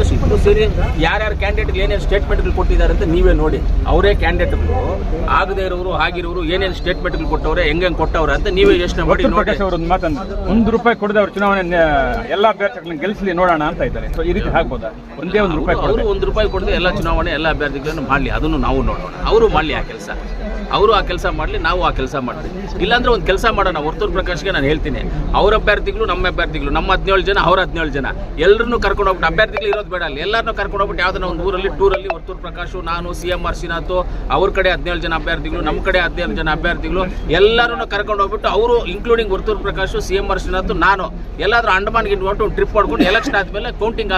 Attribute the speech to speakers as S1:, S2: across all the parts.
S1: ಸಂತೋಷ. ಇಬ್ಬರು ಸೇರಿ ಯಾರ್ಯಾರು ಕ್ಯಾಂಡಿಡೇಟ್ ಏನೇನು ಸ್ಟೇಟ್ಮೆಂಟ್ಗಳು ಕೊಟ್ಟಿದ್ದಾರೆ ಅಂತ ನೀವೇ ನೋಡಿ. ಅವರೇ ಕ್ಯಾಂಡಿಡೇಟ್ಗಳು ಆಗದೇ ಇರೋರು ಆಗಿರೋರು ಏನೇನು ಸ್ಟೇಟ್ಮೆಂಟ್ಗಳು ಕೊಟ್ಟವ್ರೆ, ಹೆಂಗೆ ಕೊಟ್ಟವ್ರೆ ಅಂತ ನೀವೇ ಯೋಚನೆ ಮಾಡಿ.
S2: ಪ್ರಕಾಶ್ ಅವರು ಒಂದು ಮಾತಂದ್ರೆ ₹1 ಕೊಡದೆ ಅವ್ರ ಚುನಾವಣೆ ಎಲ್ಲಾ ಅಭ್ಯರ್ಥಿಗಳನ್ನ ಗೆಲ್ಲಿಸಲಿ ನೋಡೋಣ ಅಂತ ಇದ್ದಾರೆ. ಸೊ ಈ ರೀತಿ ಆಗ್ಬೋದಾ? ಒಂದೇ ₹1
S1: ಅವರು ₹1 ಕೊಡದೆ ಎಲ್ಲ ಚುನಾವಣೆ ಎಲ್ಲ ಅಭ್ಯರ್ಥಿಗಳನ್ನು ಮಾಡಲಿ, ಅದನ್ನು ನಾವು ನೋಡೋಣ. ಅವರು ಮಾಡಲಿ ಆ ಕೆಲಸ, ಅವರು ಆ ಕೆಲಸ ಮಾಡಲಿ, ನಾವು ಆ ಕೆಲಸ ಮಾಡ್ತೀವಿ. ಇಲ್ಲಾಂದ್ರೆ ಒಂದು ಕೆಲಸ ಮಾಡೋಣ. ವರ್ತೂರು ಪ್ರಕಾಶ್ಗೆ ನಾನು ಹೇಳ್ತೀನಿ, ಅವ್ರ ಅಭ್ಯರ್ಥಿಗಳು ನಮ್ಮ ಅಭ್ಯರ್ಥಿಗಳು, ನಮ್ಮ 17 ಜನ ಅವ್ರ 17 ಜನ, ಎಲ್ಲರನ್ನೂ ಕರ್ಕೊಂಡು ಹೋಗ್ಬಿಟ್ಟು, ಅಭ್ಯರ್ಥಿಗಳು ಇರೋದು ಬೇಡ ಅಲ್ಲಿ, ಎಲ್ಲರನ್ನೂ ಕರ್ಕೊಂಡು ಹೋಗ್ಬಿಟ್ಟು ಯಾವ್ದನ್ನ ಒಂದು ಊರಲ್ಲಿ ಟೂರಲ್ಲಿ ವರ್ತೂರು ಪ್ರಕಾಶ್, ನಾನು, CM ಶ್ರೀನಾಥ್, ಅವ್ರ ಕಡೆ 17 ಜನ ಅಭ್ಯರ್ಥಿಗಳು, ನಮ್ಮ ಕಡೆ 17 ಜನ ಅಭ್ಯರ್ಥಿಗಳು, ಎಲ್ಲರನ್ನೂ ಕರ್ಕೊಂಡು ಹೋಗ್ಬಿಟ್ಟು ಅವರು ಇನ್ಕ್ಲೂಡಿಂಗ್ ವರ್ತೂರು ಪ್ರಕಾಶ್, CM ಶ್ರೀನಾಥ್, ನಾನು ಎಲ್ಲಾದ್ರೂ ಅಂಡಮಾನ್ಗೆ ಇಟ್ಕೊಂಡು ಒಂದು ಟ್ರಿಪ್ ಮಾಡ್ಕೊಂಡು ಎಲೆಕ್ಷನ್ ಆದ್ಮೇಲೆ ಕೌಂಟಿಂಗ್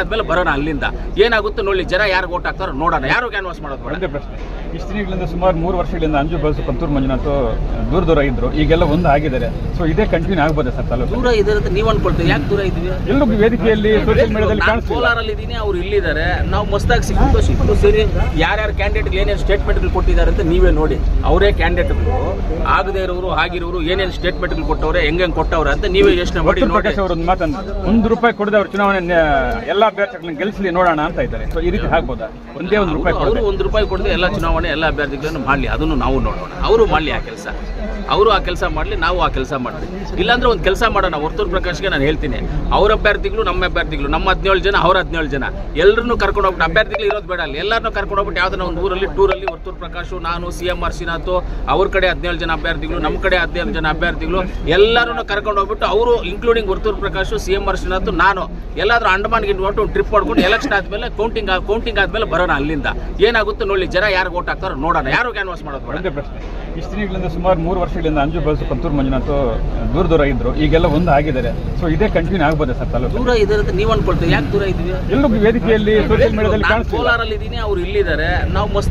S1: ಆದ್ಮೇಲೆ ಬರೋಣ. ಅಲ್ಲಿಂದ ಏನಾಗುತ್ತೆ ನೋಡಿ, ಜನ ಯಾರು ಓಟ್ ಹಾಕ್ತಾರೋ ನೋಡೋಣ. ಯಾರು ಕ್ಯಾನ್ವಾಸ್ ಮಾಡೋದು ಬೇಡ.
S2: ಪ್ರಶ್ನೆ, ಇಷ್ಟು ದಿನಗಳಿಂದ ಸುಮಾರು 3 ವರ್ಷಗಳಿಂದ ಅಂಜು ಬಲ್ಸು, ಪಂತೂರು ಮಂಜುನಾಥ್ ದೂರ ಇದ್ರು, ಈಗೆಲ್ಲ ಒಂದು ಆಗಿದ್ದಾರೆ. ಸೊ ಇದೇ ಕಂಟಿನ್ಯೂ ಆಗ್ಬೋದೆ ಸರ್? ತಾಲೂಕು
S1: ದೂರ ಇದೆ ಅಂತ ನೀವು ಅನ್ಕೊಳ್ತೀವಿ. ಯಾಕೆ ದೂರ ಇದೀವಿ?
S2: ಎಲ್ಲೂ ವೇದಿಕೆಯಲ್ಲಿ ಸೋಷಿಯಲ್ ಮೀಡಿಯಾದಲ್ಲಿ ಕಾಣಿಸ್ತಿಲ್ಲ.
S1: ಕೋಲಾರಲ್ಲಿ ಇದ್ದೀನಿ, ಅವ್ರು ಇಲ್ಲಿದ್ದಾರೆ. ನಾವು ಮಸ್ತಾಗಿ ಸಿಕ್ಕಿದ್ದು ಇಬ್ಬರು ಸೇರಿ ಯಾರ್ಯಾರು ಕ್ಯಾಂಡಿಡೇಟ್ ಏನೇನು ಸ್ಟೇಟ್ಮೆಂಟ್ಗಳು ಕೊಟ್ಟಿದ್ದಾರೆ ಅಂತ ನೀವೇ ನೋಡಿ. ಅವರೇ ಕ್ಯಾಂಡಿಡೇಟ್ಗಳು ಆಗದೇ ಇರೋರು ಆಗಿರೋರು ಏನೇನು ಸ್ಟೇಟ್ಮೆಂಟ್ಗಳು ಕೊಟ್ಟವ್ರೆ, ಹೆಂಗೆ ಕೊಟ್ಟವ್ರೆ ಅಂತ ನೀವೇ ಯೋಚನೆ ಮಾಡಿ.
S2: ಪ್ರಕಾಶ್ ಅವರು ಒಂದು ಮಾತಂದ್ರೆ ₹1 ಕೊಡದೆ ಅವ್ರ ಚುನಾವಣೆ ಎಲ್ಲಾ ಅಭ್ಯರ್ಥಿಗಳನ್ನ ಗೆಲ್ಲಿಸಲಿ ನೋಡೋಣ ಅಂತ ಇದ್ದಾರೆ. ಸೊ ಈ ರೀತಿ ಆಗ್ಬೋದಾ? ಒಂದೇ ₹1
S1: ಅವರು ₹1 ಕೊಡದೆ ಎಲ್ಲ ಚುನಾವಣೆ ಎಲ್ಲ ಅಭ್ಯರ್ಥಿಗಳನ್ನು ಮಾಡಲಿ, ಅದನ್ನು ನಾವು ನೋಡೋಣ. ಅವರು ಮಾಡಲಿ ಆ ಕೆಲಸ, ಅವರು ಆ ಕೆಲಸ ಮಾಡಲಿ, ನಾವು ಆ ಕೆಲಸ ಮಾಡ್ತೀವಿ. ಇಲ್ಲಾಂದ್ರೆ ಒಂದು ಕೆಲಸ ಮಾಡೋಣ. ವರ್ತೂರು ಪ್ರಕಾಶ್ಗೆ ನಾನು ಹೇಳ್ತೀನಿ, ಅವ್ರ ಅಭ್ಯರ್ಥಿಗಳು ನಮ್ಮ ಅಭ್ಯರ್ಥಿಗಳು, ನಮ್ಮ 17 ಜನ ಅವ್ರ 17 ಜನ, ಎಲ್ಲರನ್ನೂ ಕರ್ಕೊಂಡು ಹೋಗ್ಬಿಟ್ಟು, ಅಭ್ಯರ್ಥಿಗಳು ಇರೋದು ಬೇಡ ಅಲ್ಲಿ, ಎಲ್ಲರನ್ನೂ ಕರ್ಕೊಂಡು ಹೋಗ್ಬಿಟ್ಟು ಯಾವ್ದನ್ನ ಒಂದು ಊರಲ್ಲಿ ಟೂರಲ್ಲಿ ವರ್ತೂರು ಪ್ರಕಾಶ್, ನಾನು, CM ಶ್ರೀನಾಥ್, ಅವ್ರ ಕಡೆ 17 ಜನ ಅಭ್ಯರ್ಥಿಗಳು, ನಮ್ಮ ಕಡೆ 17 ಜನ ಅಭ್ಯರ್ಥಿಗಳು, ಎಲ್ಲರನ್ನೂ ಕರ್ಕೊಂಡು ಹೋಗ್ಬಿಟ್ಟು ಅವರು ಇನ್ಕ್ಲೂಡಿಂಗ್ ವರ್ತೂರು ಪ್ರಕಾಶ್, CM ಶ್ರೀನಾಥ್, ನಾನು ಎಲ್ಲಾದ್ರೂ ಅಂಡಮಾನ್ಗೆ ಇಟ್ಕೊಂಡು ಒಂದು ಟ್ರಿಪ್ ಮಾಡ್ಕೊಂಡು ಎಲೆಕ್ಷನ್ ಆದ್ಮೇಲೆ ಕೌಂಟಿಂಗ್ ಆದ್ಮೇಲೆ ಬರೋಣ. ಅಲ್ಲಿಂದ ಏನಾಗುತ್ತೆ ನೋಡಿ, ಜನ ಯಾರು ಓಟ್ ಹಾಕ್ತಾರೋ ನೋಡೋಣ. ಯಾರು ಕ್ಯಾನ್ವಾಸ್ ಮಾಡೋದು ಬೇಡ.
S2: ಪ್ರಶ್ನೆ, ಇಷ್ಟು ದಿನಗಳಿಂದ ಸುಮಾರು 3 ವರ್ಷಗಳಿಂದ ಅಂಜು ಬಲ್ಸು, ಪಂತೂರು ಮಂಜುನಾಥ್ ದೂರ ಇದ್ರು, ಈಗೆಲ್ಲ ಒಂದು ಆಗಿದ್ದಾರೆ. ಸೊ ಇದೇ ಕಂಟಿನ್ಯೂ ಆಗ್ಬೋದೆ ಸರ್? ತಾಲೂಕು
S1: ದೂರ ಇದೆ ಅಂತ ನೀವು ಅನ್ಕೊಳ್ತೀವಿ. ಯಾಕೆ ದೂರ ಇದೀವಿ?
S2: ಎಲ್ಲೂ ವೇದಿಕೆಯಲ್ಲಿ ಸೋಷಿಯಲ್ ಮೀಡಿಯಾದಲ್ಲಿ ಕಾಣಿಸ್ತಿಲ್ಲ.
S1: ಕೋಲಾರಲ್ಲಿ ಇದ್ದೀನಿ, ಅವ್ರು ಇಲ್ಲಿದ್ದಾರೆ. ನಾವು ಮಸ್ತ್